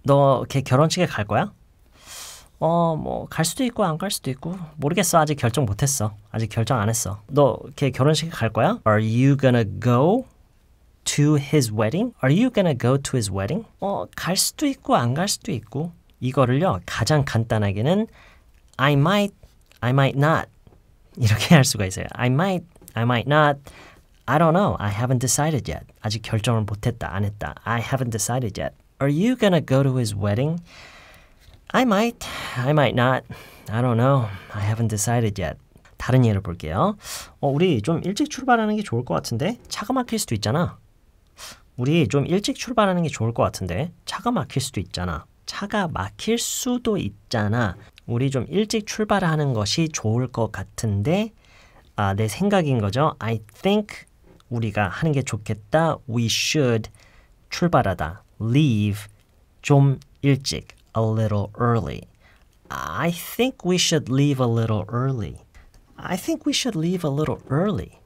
너 걔 결혼식에 갈 거야? 뭐 갈 수도 있고 안 갈 수도 있고 모르겠어. 아직 결정 못 했어. 아직 결정 안 했어. 너 걔 결혼식에 갈 거야? Are you gonna go to his wedding? Are you gonna go to his wedding? 갈 수도 있고 안 갈 수도 있고 이거를요. 가장 간단하게는 I might not 이렇게 할 수가 있어요. I might not I don't know. I haven't decided yet. 아직 결정을 못 했다. 안 했다. I haven't decided yet. Are you gonna go to his wedding? I might not. I don't know. I haven't decided yet. 다른 예를 볼게요. 우리 좀 일찍 출발하는 게 좋을 것 같은데 차가 막힐 수도 있잖아. 우리 좀 일찍 출발하는 게 좋을 것 같은데 차가 막힐 수도 있잖아. 차가 막힐 수도 있잖아. 우리 좀 일찍 출발하는 것이 좋을 것 같은데 내 생각인 거죠. I think 우리가 하는 게 좋겠다. We should 출발하다. Leave 좀 일찍. A little early. I think we should leave a little early. I think we should leave a little early.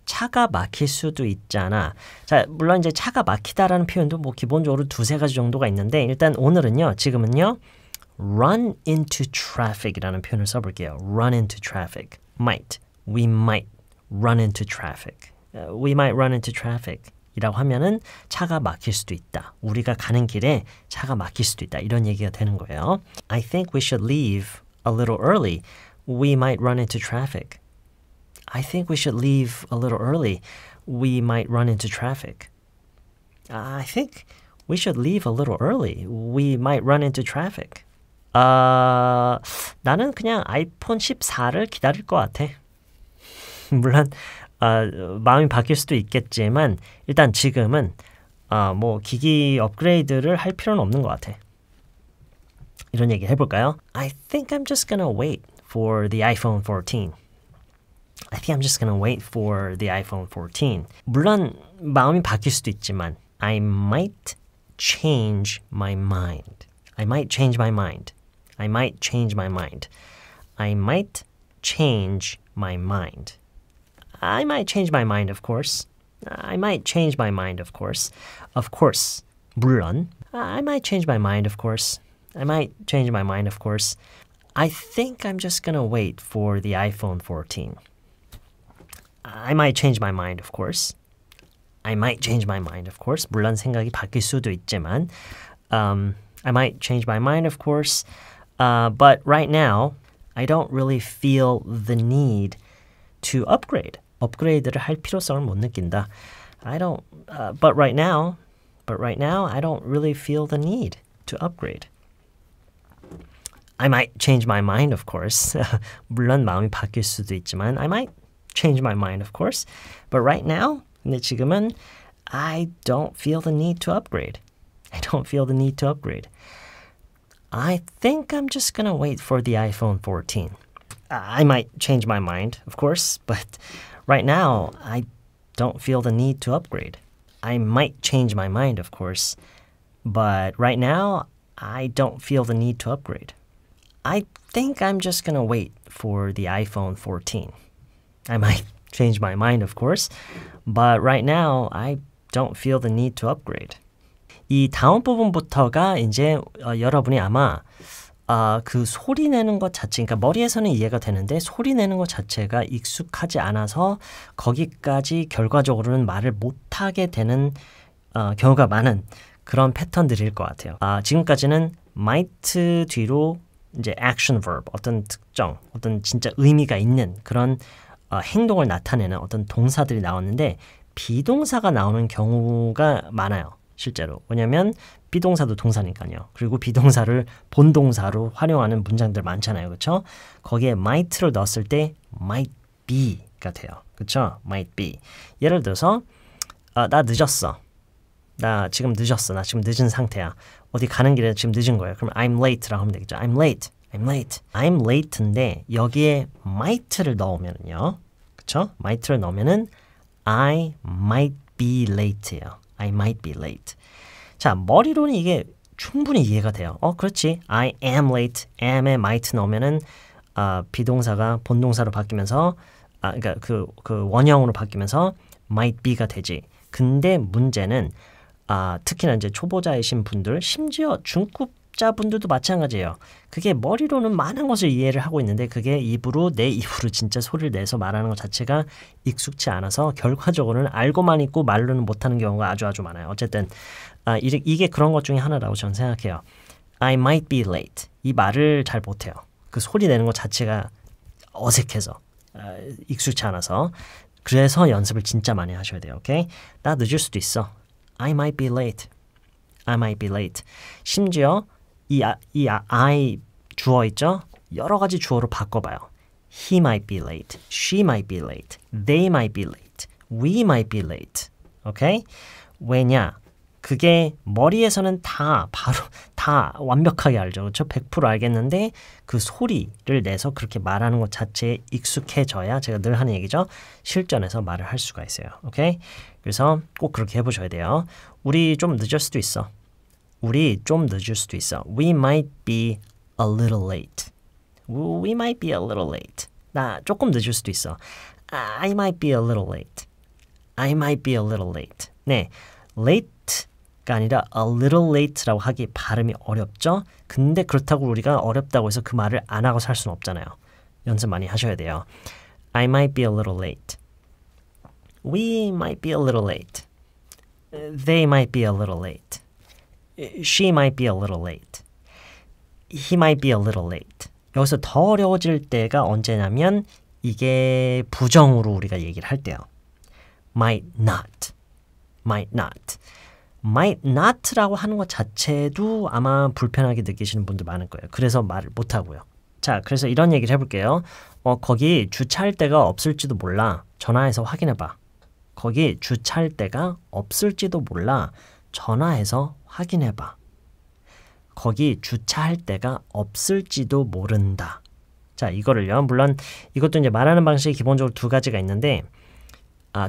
차가 막힐 수도 있잖아. 자, 물론 이제 차가 막히다라는 표현도 뭐 기본적으로 두세 가지 정도가 있는데 일단 오늘은요. 지금은요. run into traffic이라는 표현을 써볼게요. run into traffic. might. We might run into traffic. We might run into traffic. 이라고 하면은 차가 막힐 수도 있다. 우리가 가는 길에 차가 막힐 수도 있다. 이런 얘기가 되는 거예요. I think we should leave a little early. We might run into traffic. I think we should leave a little early. We might run into traffic. I think we should leave a little early. We might run into traffic. 나는 그냥 아이폰 14를 기다릴 것 같아. 물론 마음이 바뀔 수도 있겠지만 일단 지금은 뭐 기기 업그레이드를 할 필요는 없는 것 같아. 이런 얘기 해볼까요? I think I'm just gonna wait for the iPhone 14. I think I'm just gonna wait for the iPhone 14. 물론 마음이 바뀔 수도 있지만 I might change my mind. I might change my mind. I might change my mind. I might change my mind. I might change my mind, of course. I might change my mind, of course. Of course. 물론. I might change my mind, of course. I might change my mind, of course. I think I'm just gonna wait for the iPhone 14. I might change my mind, of course. I might change my mind, of course. 물론 생각이 바뀔 수도 있지만 I might change my mind, of course. But right now, I don't really feel the need to upgrade. 업그레이드를 할 필요성을 못 느낀다. But right now, I don't really feel the need to upgrade. I might change my mind, of course. 물론 마음이 바뀔 수도 있지만 I might change my mind, of course. But right now, 근데 지금은 I don't feel the need to upgrade. I don't feel the need to upgrade. I think I'm just gonna wait for the iPhone 14. I might change my mind, of course, but right now, I don't feel the need to upgrade. I might change my mind, of course, but right now, I don't feel the need to upgrade. I think I'm just gonna wait for the iPhone 14. I might change my mind, of course, but right now, I don't feel the need to upgrade. 이 다음 부분부터가 이제 여러분이 아마 그 소리 내는 것 자체, 그러니까 머리에서는 이해가 되는데 소리 내는 것 자체가 익숙하지 않아서 거기까지 결과적으로는 말을 못하게 되는 경우가 많은 그런 패턴들일 것 같아요. 지금까지는 might 뒤로 이제 action verb, 어떤 특정, 어떤 진짜 의미가 있는 그런 행동을 나타내는 어떤 동사들이 나왔는데 비동사가 나오는 경우가 많아요. 실제로. 왜냐하면 비동사도 동사니까요. 그리고 비동사를 본동사로 활용하는 문장들 많잖아요. 그렇죠? 거기에 might를 넣었을 때 might be가 돼요. 그렇죠? might be. 예를 들어서 나 늦었어. 나 지금 늦었어. 나 지금 늦은 상태야. 어디 가는 길에 지금 늦은 거예요. 그럼 I'm late라고 하면 되겠죠. I'm late. I'm late. I'm late인데 여기에 might를 넣으면요. 그렇죠? might를 넣으면은 I might be late예요. I might be late. 자, 머리로는 이게 충분히 이해가 돼요. 그렇지. I am late. am에 might 넣으면은 비동사가 본동사로 바뀌면서 그러니까 그 원형으로 바뀌면서 might be가 되지. 근데 문제는 특히나 이제 초보자이신 분들, 심지어 중급자분들도 마찬가지예요. 그게 머리로는 많은 것을 이해를 하고 있는데 그게 입으로 내 입으로 진짜 소리를 내서 말하는 것 자체가 익숙치 않아서 결과적으로는 알고만 있고 말로는 못하는 경우가 아주 많아요. 어쨌든 이게 그런 것 중에 하나라고 저는 생각해요. I might be late. 이 말을 잘 못해요. 그 소리 내는 것 자체가 어색해서 익숙치 않아서 그래서 연습을 진짜 많이 하셔야 돼요. 오케이? 나 늦을 수도 있어. I might be late. I might be late. 심지어 I 주어 있죠? 여러 가지 주어로 바꿔봐요. He might be late. She might be late. They might be late. We might be late. 오케이? 왜냐? 그게 머리에서는 다 완벽하게 알죠. 그렇죠? 100% 알겠는데 그 소리를 내서 그렇게 말하는 것 자체에 익숙해져야 제가 늘 하는 얘기죠. 실전에서 말을 할 수가 있어요. 오케이? 그래서 꼭 그렇게 해보셔야 돼요. 우리 좀 늦을 수도 있어. 우리 좀 늦을 수도 있어. We might be a little late. We might be a little late. 나 조금 늦을 수도 있어. I might be a little late. I might be a little late. 네, late가 아니라 a little late라고 하기 발음이 어렵죠? 근데 그렇다고 우리가 어렵다고 해서 그 말을 안 하고 살 수는 없잖아요. 연습 많이 하셔야 돼요. I might be a little late. We might be a little late. They might be a little late. She might be a little late. He might be a little late. 여기서 더 어려워질 때가 언제냐면 이게 부정으로 우리가 얘기를 할 때요. Might not. Might not. Might not라고 하는 것 자체도 아마 불편하게 느끼시는 분들 많을 거예요. 그래서 말을 못하고요. 자, 그래서 이런 얘기를 해볼게요. 거기 주차할 데가 없을지도 몰라. 전화해서 확인해봐. 거기 주차할 데가 없을지도 몰라. 전화해서 확인해봐. 거기 주차할 데가 없을지도 모른다. 자, 이거를요. 물론 이것도 이제 말하는 방식이 기본적으로 두 가지가 있는데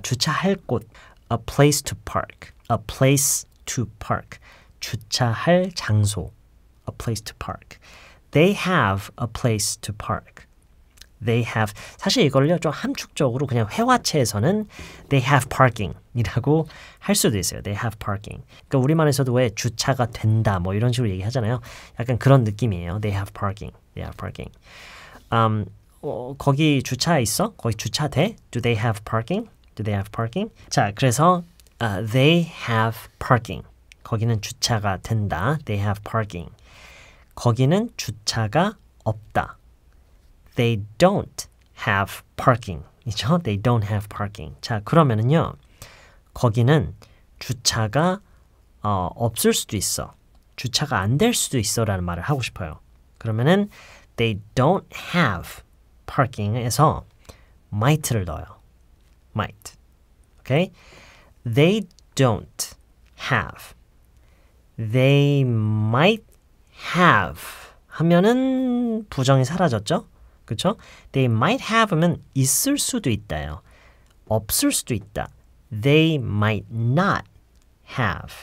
주차할 곳, a place to park, a place to park, 주차할 장소, a place to park. They have a place to park. They have. 사실 이걸요 좀 함축적으로 그냥 회화체에서는 they have parking 이라고 할 수도 있어요. They have parking. 그러니까 우리말에서도 왜 주차가 된다 뭐 이런 식으로 얘기하잖아요. 약간 그런 느낌이에요. They have parking. They have parking. 거기 주차 있어? 거기 주차 돼? Do they have parking? Do they have parking? 자, 그래서 they have parking. 거기는 주차가 된다. They have parking. 거기는 주차가 없다. They don't have parking. 이죠? They don't have parking. 자, 그러면은요. 거기는 주차가 없을 수도 있어. 주차가 안 될 수도 있어라는 말을 하고 싶어요. 그러면은 they don't have parking에서 might를 넣어요. might. Okay? They don't have. They might have 하면은 부정이 사라졌죠? 그렇죠? They might have면 있을 수도 있다요. 없을 수도 있다. They might not have.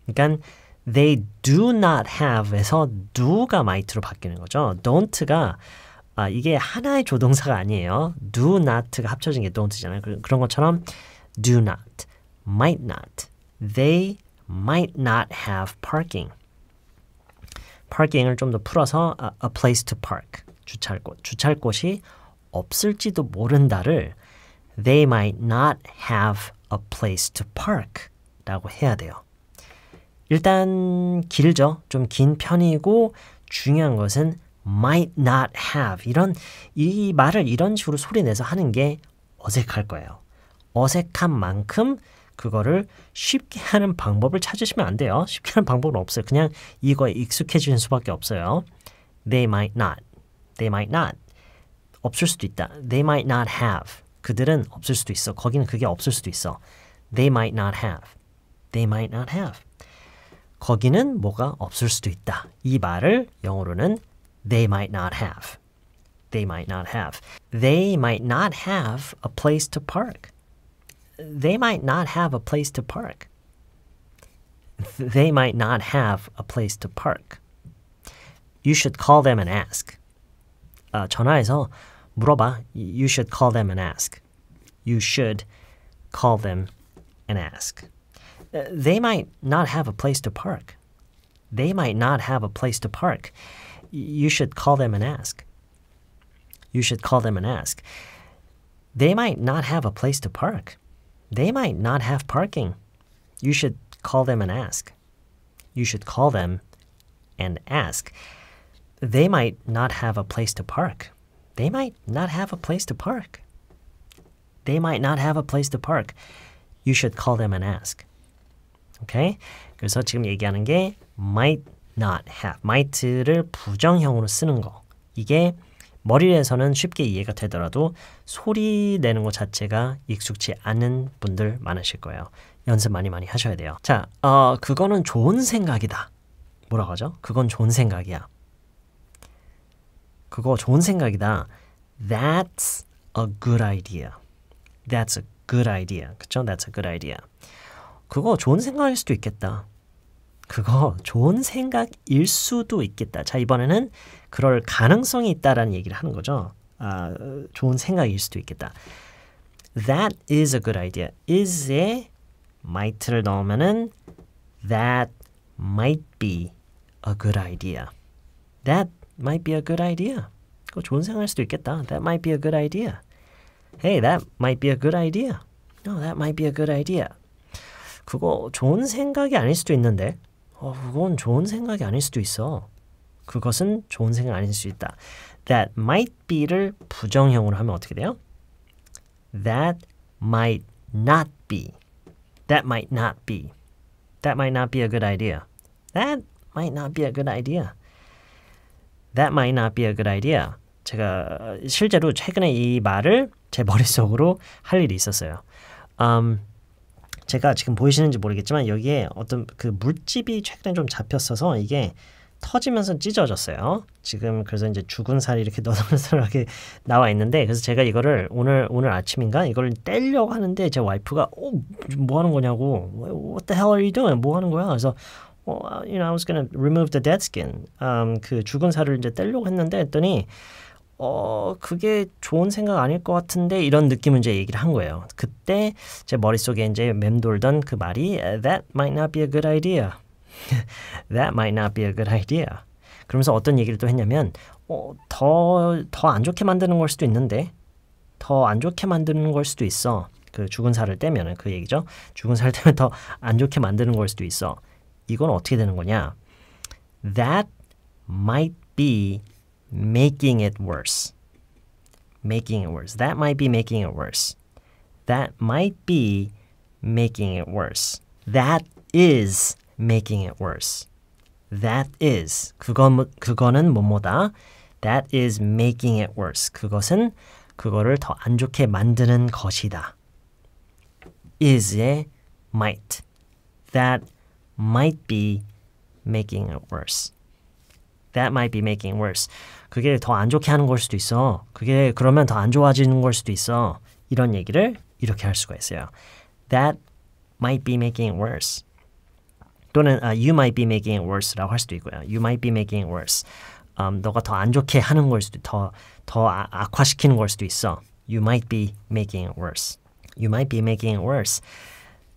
그러니까 they do not have에서 do가 might로 바뀌는 거죠. don't가 이게 하나의 조동사가 아니에요. do not가 합쳐진 게 don't잖아요. 그런 것처럼 do not, might not. They might not have parking. parking을 좀 더 풀어서 a place to park. 주차할 곳. 주차할 곳이 없을지도 모른다를 they might not have a place to park 라고 해야 돼요. 일단 길죠. 좀 긴 편이고 중요한 것은 might not have. 이 말을 이런 식으로 소리 내서 하는 게 어색할 거예요. 어색한 만큼 그거를 쉽게 하는 방법을 찾으시면 안 돼요. 쉽게 하는 방법은 없어요. 그냥 이거에 익숙해지는 수밖에 없어요. They might not. They might not. 없을 수도 있다. They might not have. 그들은 없을 수도 있어. 거기는 그게 없을 수도 있어. They might not have. They might not have. 거기는 뭐가 없을 수도 있다. 이 말을 영어로는 they might not have. They might not have. They might not have a place to park. They might not have a place to park. They might not have a place to park. You should call them and ask. 전화해서 물어봐. You should call them and ask. You should call them and ask. They might not have a place to park. They might not have a place to park. You should call them and ask. You should call them and ask. They might not have a place to park. They might not have parking. You should call them and ask. You should call them and ask. They might not have a place to park. They might not have a place to park. They might not have a place to park. You should call them and ask. Okay? 그래서 지금 얘기하는 게 might not have. might를 부정형으로 쓰는 거. 이게 머리에서는 쉽게 이해가 되더라도 소리 내는 것 자체가 익숙치 않은 분들 많으실 거예요. 연습 많이 하셔야 돼요. 자, 그거는 좋은 생각이다. 뭐라고 하죠? 그건 좋은 생각이야. 그거 좋은 생각이다. That's a good idea. That's a good idea. 그쵸? That's a good idea. 그거 좋은 생각일 수도 있겠다. 그거 좋은 생각일 수도 있겠다. 자, 이번에는 그럴 가능성이 있다라는 얘기를 하는 거죠. 좋은 생각일 수도 있겠다. That is a good idea. is에 might를 넣으면은 that might be a good idea. That might be a good idea. 그거 좋은 생각일 수도 있겠다. That might be a good idea. Hey, that might be a good idea. No, that might be a good idea. 그거 좋은 생각이 아닐 수도 있는데 그건 좋은 생각이 아닐 수도 있어. 그것은 좋은 생각이 아닐 수 있다. That might be를 부정형으로 하면 어떻게 돼요? That might not be. That might not be. That might not be a good idea. That might not be a good idea. That might not be a good idea. 제가 실제로 최근에 이 말을 제 머릿속으로 할 일이 있었어요. 제가 지금 보이시는지 모르겠지만 여기에 어떤 그 물집이 최근에 좀 잡혔어서 이게 터지면서 찢어졌어요. 지금 그래서 이제 죽은 살이 이렇게 너덜너덜하게 나와 있는데 그래서 제가 이거를 오늘 아침인가 이걸 떼려고 하는데 제 와이프가 뭐 하는 거냐고 What the hell are you doing? 뭐 하는 거야? 그래서 you know, I was gonna remove the dead skin. 그 죽은 살을 이제 떼려고 했더니 그게 좋은 생각 아닐 것 같은데 이런 느낌을 이제 얘기를 한 거예요. 그때 제 머릿속에 이제 맴돌던 그 말이 That might not be a good idea. That might not be a good idea. 그러면서 어떤 얘기를 또 했냐면 더 안 좋게 만드는 걸 수도 있는데 더 안 좋게 만드는 걸 수도 있어. 그 죽은 살을 떼면은 그 얘기죠. 죽은 살을 떼면 더 안 좋게 만드는 걸 수도 있어. 이건 어떻게 되는 거냐? That might be making it worse. Making it worse. That might be making it worse. That might be making it worse. That is making it worse. That is. 그거는 뭐뭐다. That is making it worse. 그것은 그거를 더 안 좋게 만드는 것이다. is의 might. That might be making it worse. That might be making it worse. 그게 더 안 좋게 하는 걸 수도 있어. 그게 그러면 더 안 좋아지는 걸 수도 있어. 이런 얘기를 이렇게 할 수가 있어요. That might be making it worse. 또는 you might be making it worse라고 할 수도 있고요. You might be making it worse. 너가 더 안 좋게 하는 걸 수도 더 악화시키는 걸 수도 있어. You might be making it worse. You might be making it worse.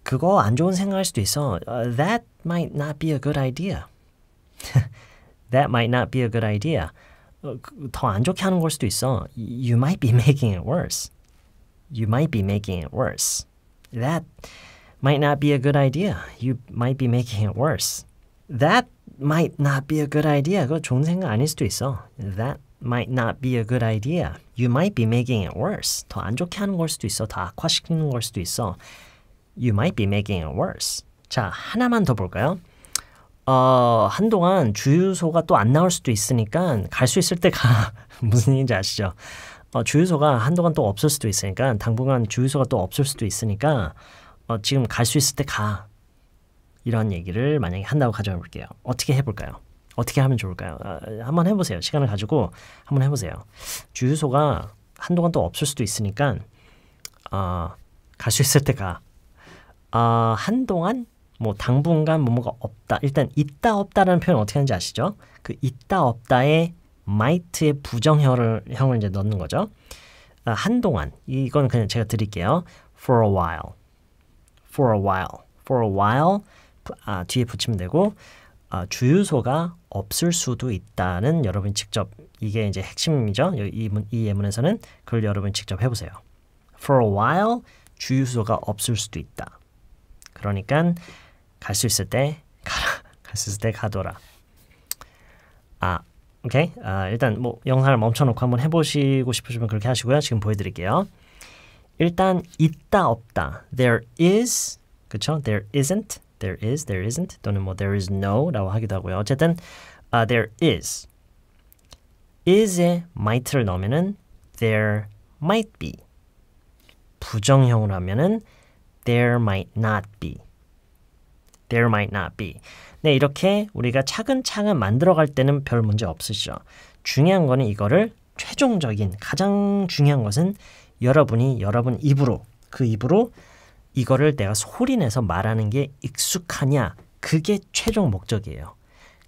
그거 안 좋은 생각일 수도 있어. That might not be a good idea. That might not be a good idea. 더 안 좋게 하는 걸 수도 있어. You might be making it worse. You might be making it worse. That might not be a good idea. You might be making it worse. That might not be a good idea. 그거 좋은 생각 아닐 수도 있어. That might not be a good idea. You might be making it worse. 더 안 좋게 하는 걸 수도 있어. 더 악화시키는 걸 수도 있어. You might be making it worse. 자, 하나만 더 볼까요? 한동안 주유소가 또 안 나올 수도 있으니까 갈 수 있을 때 가. 무슨 얘기인지 아시죠? 주유소가 한동안 또 없을 수도 있으니까 당분간 주유소가 또 없을 수도 있으니까 지금 갈 수 있을 때 가. 이런 얘기를 만약에 한다고 가정해 볼게요. 어떻게 해볼까요? 어떻게 하면 좋을까요? 한번 해보세요. 시간을 가지고 한번 해보세요. 주유소가 한동안 또 없을 수도 있으니까 갈 수 있을 때 가. 한동안 뭐 당분간 뭐뭐가 없다. 일단 있다 없다라는 표현 어떻게 하는지 아시죠? 그 있다 없다에 might의 부정형을 이제 넣는 거죠. 한동안 이건 그냥 제가 드릴게요. For a while. For a while. for a while 뒤에 붙이면 되고 주유소가 없을 수도 있다는 여러분 직접 이게 이제 핵심이죠. 이 예문에서는 그걸 여러분 직접 해보세요. For a while 주유소가 없을 수도 있다. 그러니까 갈 수 있을 때 가라. 갈 수 있을 때 가둬라. 오케이. 일단 뭐 영상을 멈춰놓고 한번 해보시고 싶으시면 그렇게 하시고요. 지금 보여드릴게요. 일단 있다 없다. There is, 그쵸? There isn't, there is, there isn't 또는 뭐 there is no라고 하기도 하고요. 어쨌든 there is. is에 might를 넣으면은 there might be. 부정형으로 하면은 there might not be. There might not be. 네, 이렇게 우리가 차근차근 만들어갈 때는 별 문제 없으시죠. 중요한 거는 이거를 최종적인 가장 중요한 것은 여러분 입으로 그 입으로 이거를 내가 소리내서 말하는 게 익숙하냐 그게 최종 목적이에요.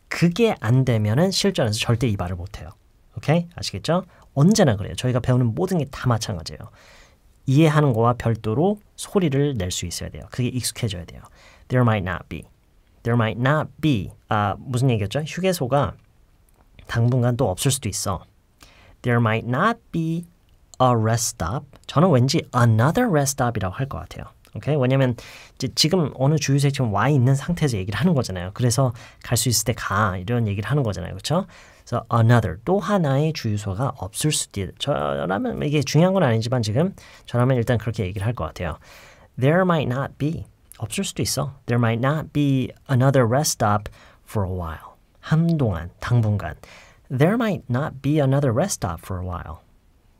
그게 안 되면은 실전에서 절대 이 말을 못해요. 오케이? 아시겠죠? 언제나 그래요. 저희가 배우는 모든 게 다 마찬가지예요. 이해하는 거와 별도로 소리를 낼 수 있어야 돼요. 그게 익숙해져야 돼요. There might not be. There might not be. 무슨 얘기였죠? 휴게소가 당분간 또 없을 수도 있어. There might not be a rest stop. 저는 왠지 another rest stop이라고 할 것 같아요. 오케이? 왜냐면 지금 어느 주유소에 지금 와 있는 상태에서 얘기를 하는 거잖아요. 그래서 갈 수 있을 때 가 이런 얘기를 하는 거잖아요. 그렇죠? 그래서 another 또 하나의 주유소가 없을 수도 있다. 저라면 이게 중요한 건 아니지만 지금 저라면 일단 그렇게 얘기를 할 것 같아요. There might not be. 없을 수도 있어. There might not be another rest stop for a while. 한동안, 당분간. There might not be another rest stop for a while.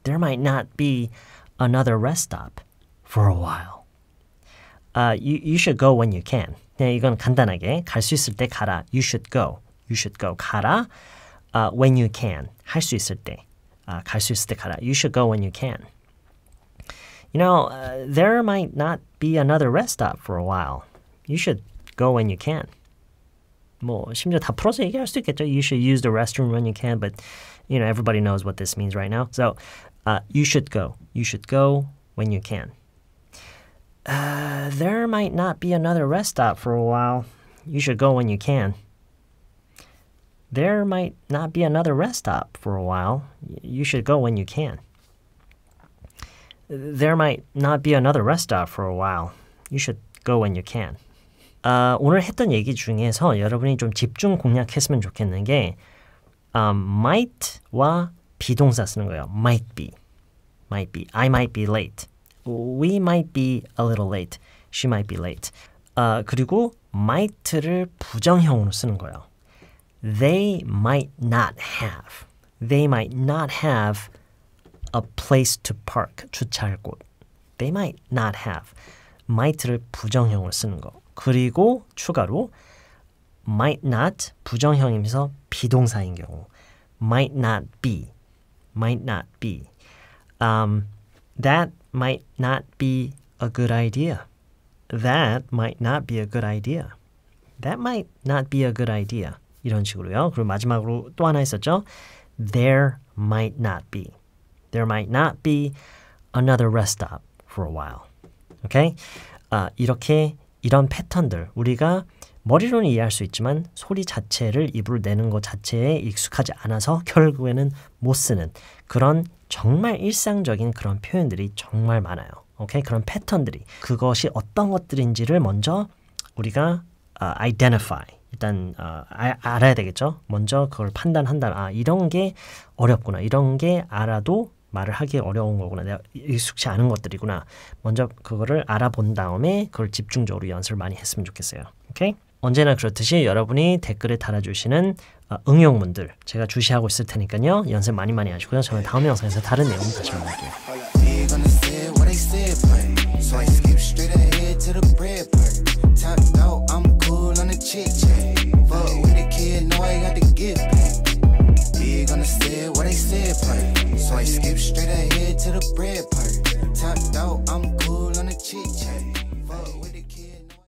There might not be another rest stop for a while. You should go when you can. 네, 이건 간단하게 갈 수 있을 때 가라. You should go. You should go. 가라. When you can. 할 수 있을 때. 갈 수 있을 때 가라. You should go when you can. You know, there might not be another rest stop for a while. You should go when you can. 뭐 심지어 다 풀어서 얘기할 수 있겠죠. You should use the restroom when you can, but you know everybody knows what this means right now. So, you should go. You should go when you can. There might not be another rest stop for a while. You should go when you can. There might not be another rest stop for a while. You should go when you can. There might not be another rest stop for a while. You should go when you can. 오늘 했던 얘기 중에서 여러분이 좀 집중 공략했으면 좋겠는 게 might와 비동사 쓰는 거예요. Might be. Might be. I might be late. We might be a little late. She might be late. 그리고 might를 부정형으로 쓰는 거예요. They might not have. They might not have a place to park. 주차할 곳. They might not have. might를 부정형으로 쓰는 거. 그리고 추가로 might not 부정형이면서 비동사인 경우. might not be. might not be. That might not be a good idea. That might not be a good idea. That might not be a good idea. 이런 식으로요. 그리고 마지막으로 또 하나 있었죠. There might not be. There might not be another rest stop for a while. Okay? 이렇게 이런 패턴들 우리가 머리로는 이해할 수 있지만 소리 자체를 입으로 내는 것 자체에 익숙하지 않아서 결국에는 못 쓰는 그런 정말 일상적인 그런 표현들이 정말 많아요. 오케이? 그런 패턴들이 그것이 어떤 것들인지를 먼저 우리가 identify 일단 알아야 되겠죠. 먼저 그걸 판단한다. 이런 게 어렵구나. 이런 게 알아도 말을 하기 어려운 거구나. 내가 익숙치 않은 것들이구나. 먼저 그거를 알아본 다음에 그걸 집중적으로 연습을 많이 했으면 좋겠어요. 오케이? 언제나 그렇듯이 여러분이 댓글에 달아주시는 응용문들 제가 주시하고 있을 테니까요. 연습 많이 하시고요. 저는 다음 영상에서 다른 내용 다시 만날게요. So I skip straight ahead to the bread part. Top out, I'm cool on the chick chat. Fuck with the kid, know I got the gift.